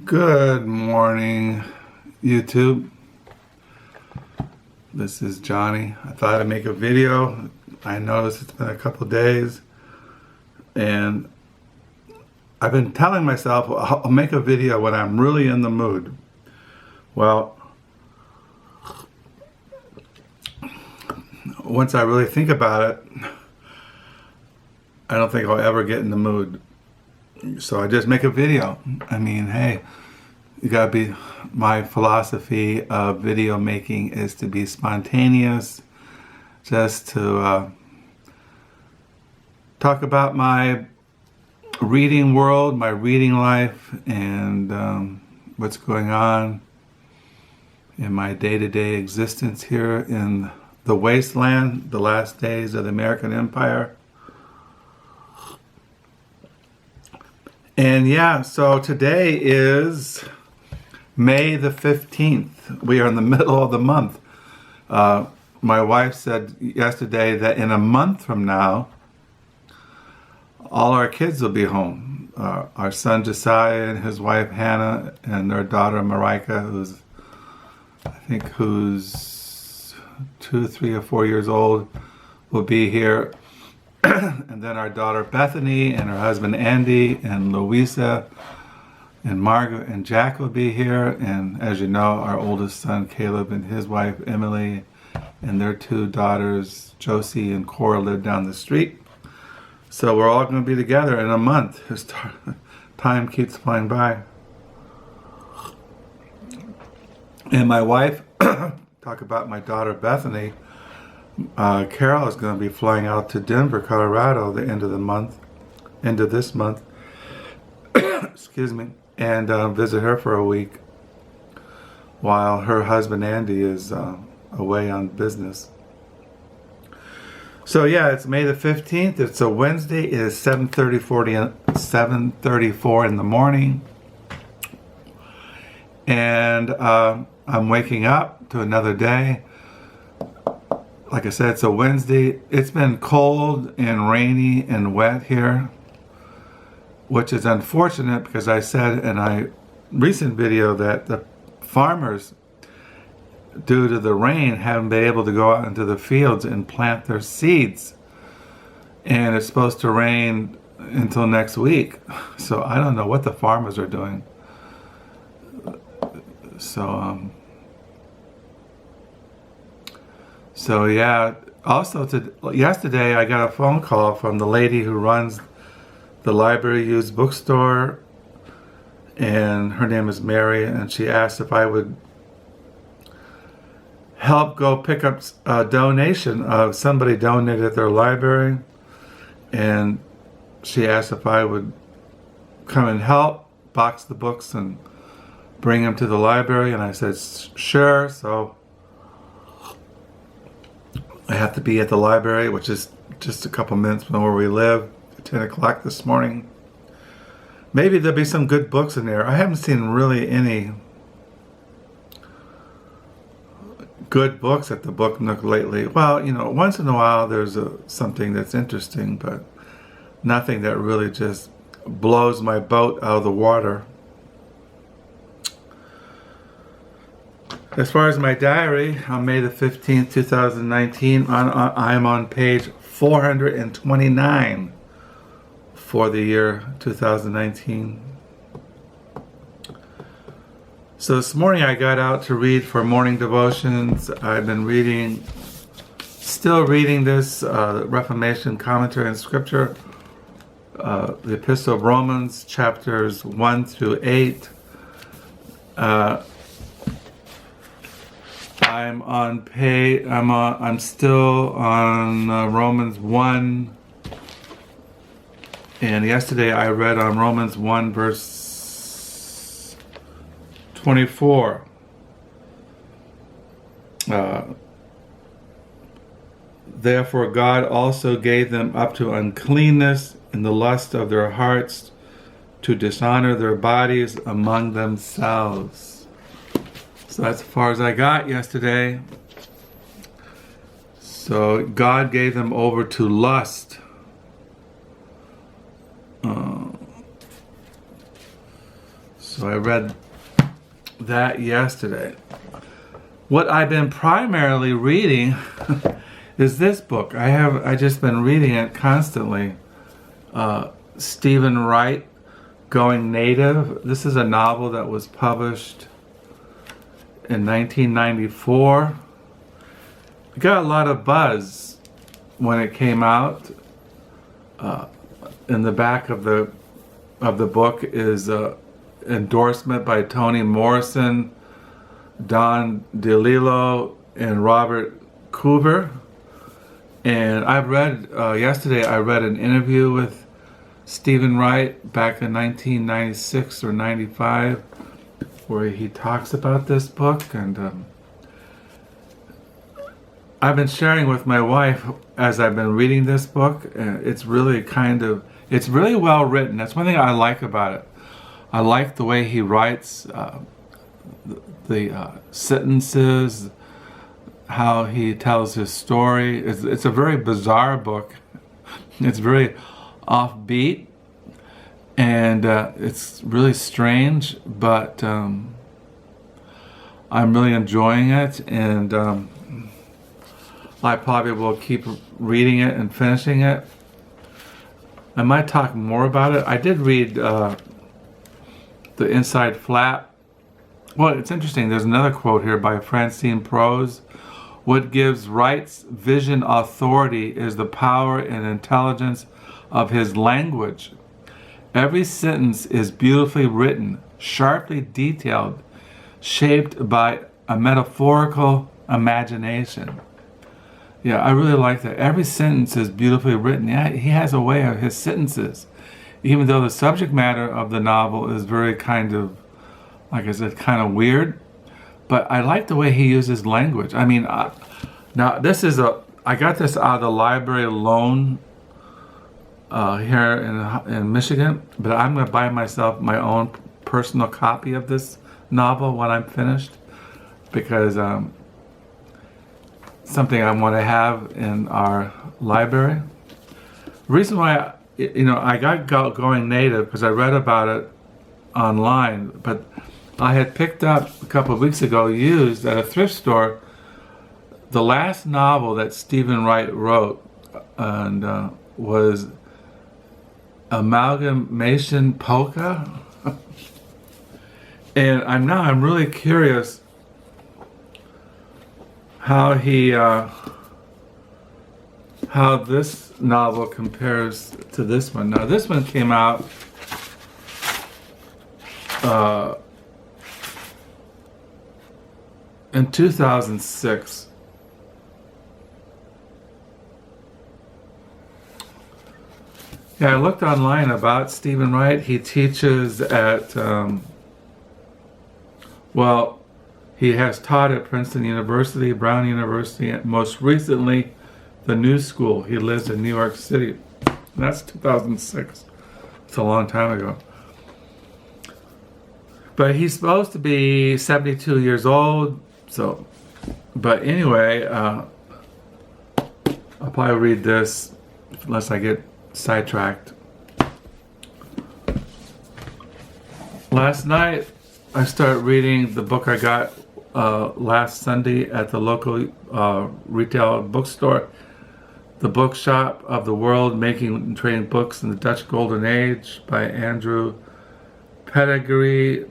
Good morning, YouTube. This is Johnny. I thought I'd make a video. I noticed it's been a couple days, and I've been telling myself I'll make a video when I'm really in the mood. Well, once I really think about it, I don't think I'll ever get in the mood. So I just make a video. I mean, hey, you gotta be, my philosophy of video making is to be spontaneous, just to talk about my reading world, my reading life, and what's going on in my day-to-day existence here in the wasteland, the last days of the American Empire. And yeah, so today is May the 15th. We are in the middle of the month. My wife said yesterday that in a month from now, all our kids will be home. Our son Josiah and his wife Hannah and their daughter Marika, who's 2, 3, or 4 years old, will be here. And then our daughter Bethany and her husband Andy and Louisa and Margaret and Jack will be here. And as you know, our oldest son Caleb and his wife Emily and their 2 daughters Josie and Cora live down the street. So we're all going to be together in a month. Time keeps flying by. And my wife, talk about my daughter Bethany, Carol is going to be flying out to Denver, Colorado, the end of this month, excuse me, and visit her for a week while her husband Andy is away on business. So yeah, it's May the 15th. It's a Wednesday. It is 7:34 in the morning, and I'm waking up to another day. Like I said, it's a Wednesday. It's been cold and rainy and wet here, which is unfortunate because I said in a recent video that the farmers, due to the rain, haven't been able to go out into the fields and plant their seeds. And it's supposed to rain until next week. So I don't know what the farmers are doing. So yeah, also yesterday I got a phone call from the lady who runs the library used bookstore, and her name is Mary, and she asked if I would help go pick up a donation. Somebody donated their library, and she asked if I would come and help box the books and bring them to the library, and I said sure. So I have to be at the library, which is just a couple minutes from where we live, at 10 o'clock this morning. Maybe there'll be some good books in there. I haven't seen really any good books at the Book Nook lately. Well, you know, once in a while there's something that's interesting, but nothing that really just blows my boat out of the water. As far as my diary, on May the 15th, 2019, I am on page 429 for the year 2019. So this morning I got out to read for morning devotions. I've been still reading this Reformation commentary and scripture, the Epistle of Romans, chapters 1 through 8. I'm still on Romans 1, and yesterday I read on Romans 1 verse 24. Therefore God also gave them up to uncleanness in the lust of their hearts, to dishonor their bodies among themselves. So that's as far as I got yesterday. So God gave them over to lust. So I read that yesterday. What I've been primarily reading is this book. I just been reading it constantly. Stephen Wright, Going Native. This is a novel that was published in 1994. It got a lot of buzz when it came out. In the back of the book is an endorsement by Toni Morrison, Don DeLillo, and Robert Coover. And I've read, yesterday I read an interview with Stephen Wright back in 1996 or 95 where he talks about this book, and I've been sharing with my wife as I've been reading this book. It's really it's really well written. That's one thing I like about it. I like the way he writes the sentences, how he tells his story. It's a very bizarre book. It's very offbeat, and it's really strange, but I'm really enjoying it, and I probably will keep reading it and finishing it. I might talk more about it. I did read The Inside Flap. Well, it's interesting. There's another quote here by Francine Prose. What gives Wright's vision authority is the power and intelligence of his language. Every sentence is beautifully written, sharply detailed, shaped by a metaphorical imagination. Yeah, I really like that. Every sentence is beautifully written. Yeah, he has a way of his sentences. Even though the subject matter of the novel is very like I said, kind of weird. But I like the way he uses language. I mean, now this is I got this out of the library loan here in Michigan, but I'm going to buy myself my own personal copy of this novel when I'm finished, because something I want to have in our library. The reason why I got Going Native because I read about it online, but I had picked up a couple of weeks ago used at a thrift store the last novel that Stephen Wright wrote, and was Amalgamation, Polka. And I'm really curious how how this novel compares to this one. Now this one came out in 2006. Yeah, I looked online about Stephen Wright. He teaches at, he has taught at Princeton University, Brown University, and most recently, the New School. He lives in New York City. And that's 2006. It's a long time ago. But he's supposed to be 72 years old. So, but anyway, I'll probably read this unless I get sidetracked. Last night, I started reading the book I got last Sunday at the local retail bookstore, The Bookshop of the World, Making and Trading Books in the Dutch Golden Age by Andrew Pettergree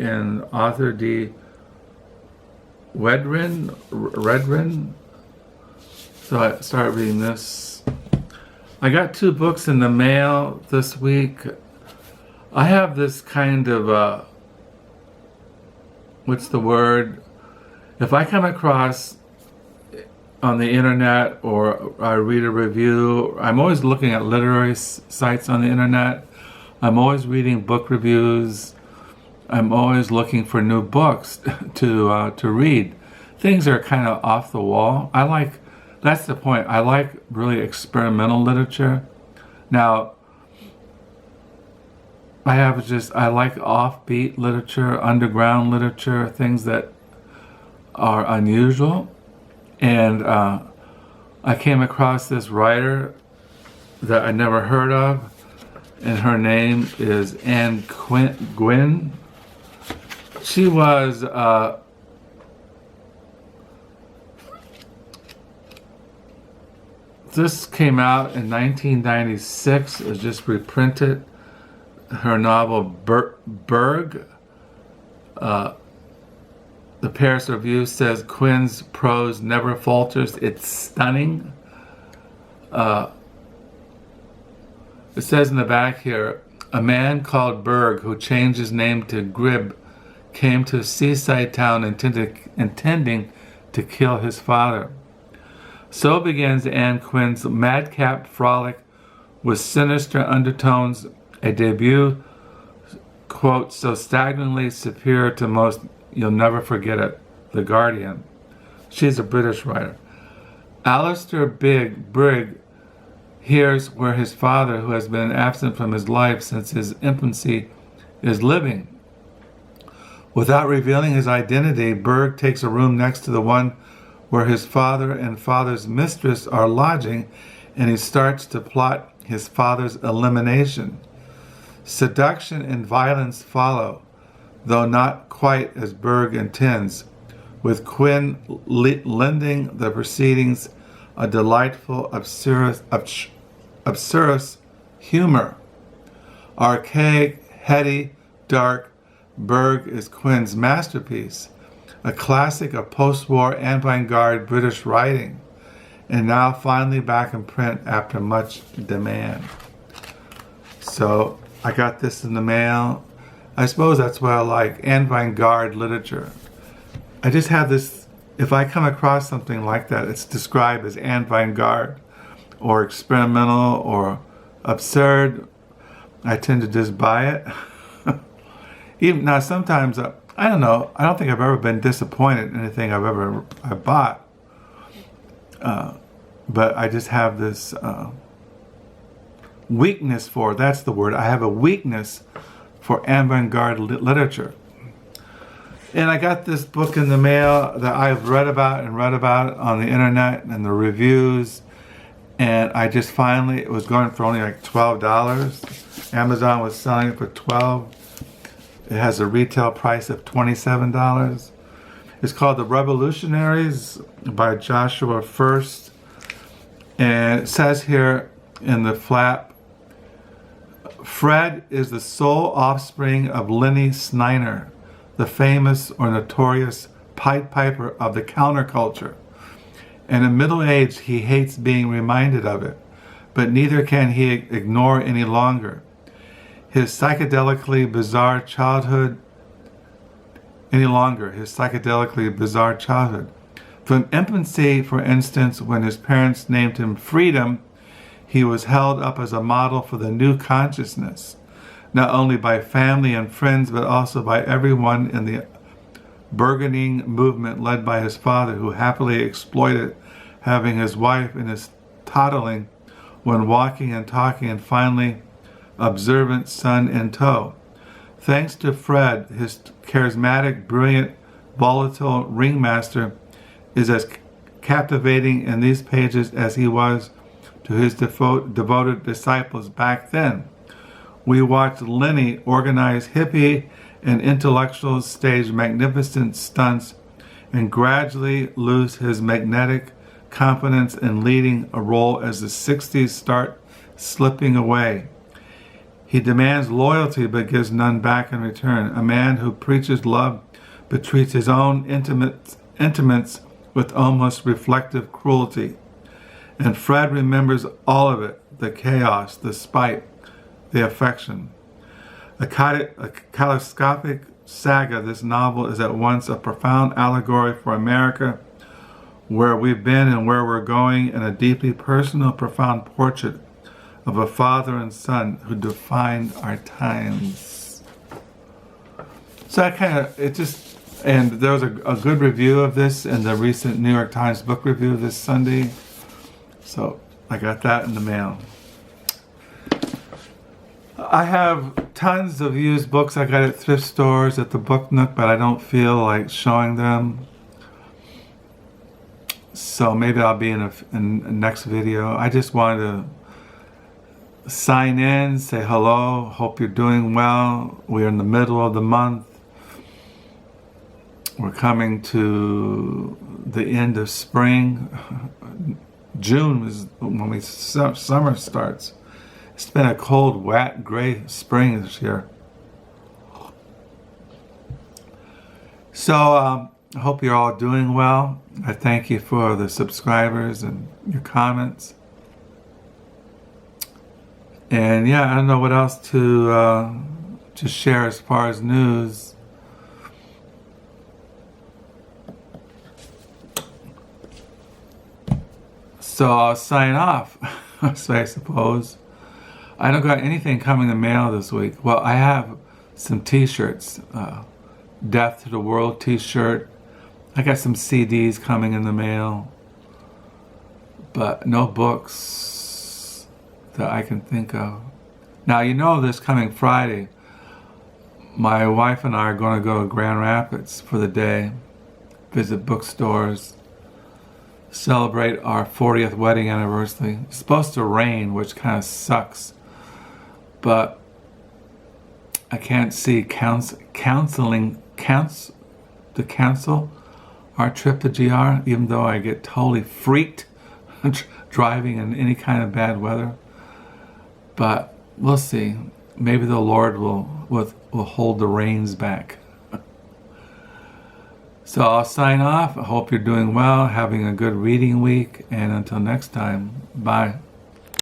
and Arthur D. Weduwen. So I started reading this. I got 2 books in the mail this week. I have this kind of, what's the word? If I come across on the internet or I read a review, I'm always looking at literary sites on the internet. I'm always reading book reviews. I'm always looking for new books to read. Things are kind of off the wall. That's the point. I like really experimental literature. Now, I like offbeat literature, underground literature, things that are unusual. And I came across this writer that I never heard of, and her name is Anne Gwyn. She was this came out in 1996. It was just reprinted. Her novel Berg. The Paris Review says Quinn's prose never falters. It's stunning. It says in the back here, a man called Berg, who changed his name to Grib, came to a seaside town intending to kill his father. So begins Anne Quinn's madcap frolic with sinister undertones, a debut, quote, so staggeringly superior to most, you'll never forget it, The Guardian. She's a British writer. Alistair Brigg hears where his father, who has been absent from his life since his infancy, is living. Without revealing his identity, Berg takes a room next to the one where his father and father's mistress are lodging, and he starts to plot his father's elimination. Seduction and violence follow, though not quite as Berg intends, with Quinn lending the proceedings a delightful, absurdist humor. Archaic, heady, dark, Berg is Quinn's masterpiece, a classic of post-war avant-garde British writing, and now finally back in print after much demand. So I got this in the mail. I suppose that's what I like, avant-garde literature. I just have this, if I come across something like that, it's described as avant-garde or experimental or absurd, I tend to just buy it. Even now, sometimes, I don't know, I don't think I've ever been disappointed in anything I bought. But I just have this weakness for, that's the word, I have a weakness for avant-garde literature. And I got this book in the mail that I've read about on the internet and the reviews, and I just finally, it was going for only like $12. Amazon was selling it for $12. It has a retail price of $27. It's called The Revolutionaries by Joshua Furst. And it says here in the flap, Fred is the sole offspring of Lenny Snyder, the famous or notorious Pied Piper of the counterculture. And in middle age, he hates being reminded of it, but neither can he ignore any longer. His psychedelically bizarre childhood. From infancy, for instance, when his parents named him Freedom, he was held up as a model for the new consciousness, not only by family and friends, but also by everyone in the burgeoning movement led by his father, who happily exploited having his wife and his toddling when walking and talking, and finally observant son in tow. Thanks to Fred, his charismatic, brilliant, volatile ringmaster is as captivating in these pages as he was to his devoted disciples back then. We watched Lenny organize hippie and intellectuals stage magnificent stunts and gradually lose his magnetic confidence in leading a role as the 60s start slipping away. He demands loyalty but gives none back in return. A man who preaches love but treats his own intimates with almost reflective cruelty. And Fred remembers all of it, the chaos, the spite, the affection. A kaleidoscopic saga, this novel is at once a profound allegory for America, where we've been and where we're going, and a deeply personal, profound portrait of a father and son who defined our times. So and there was a good review of this in the recent New York Times book review this Sunday. So I got that in the mail. I have tons of used books I got at thrift stores, at the Book Nook, but I don't feel like showing them. So maybe I'll be in a next video. I just wanted to sign in, say hello. Hope you're doing well. We're in the middle of the month. We're coming to the end of spring. June is when summer starts. It's been a cold, wet, gray spring this year. So I hope you're all doing well. I thank you for the subscribers and your comments. And yeah, I don't know what else to share as far as news. So I'll sign off, so I suppose. I don't got anything coming in the mail this week. Well, I have some t-shirts. Death to the World t-shirt. I got some CDs coming in the mail. But no books that I can think of. Now, you know this coming Friday, my wife and I are going to go to Grand Rapids for the day, visit bookstores, celebrate our 40th wedding anniversary. It's supposed to rain, which kind of sucks, but I can't see to cancel our trip to GR, even though I get totally freaked driving in any kind of bad weather. But we'll see. Maybe the Lord will hold the reins back. So I'll sign off. I hope you're doing well, having a good reading week, and until next time, bye.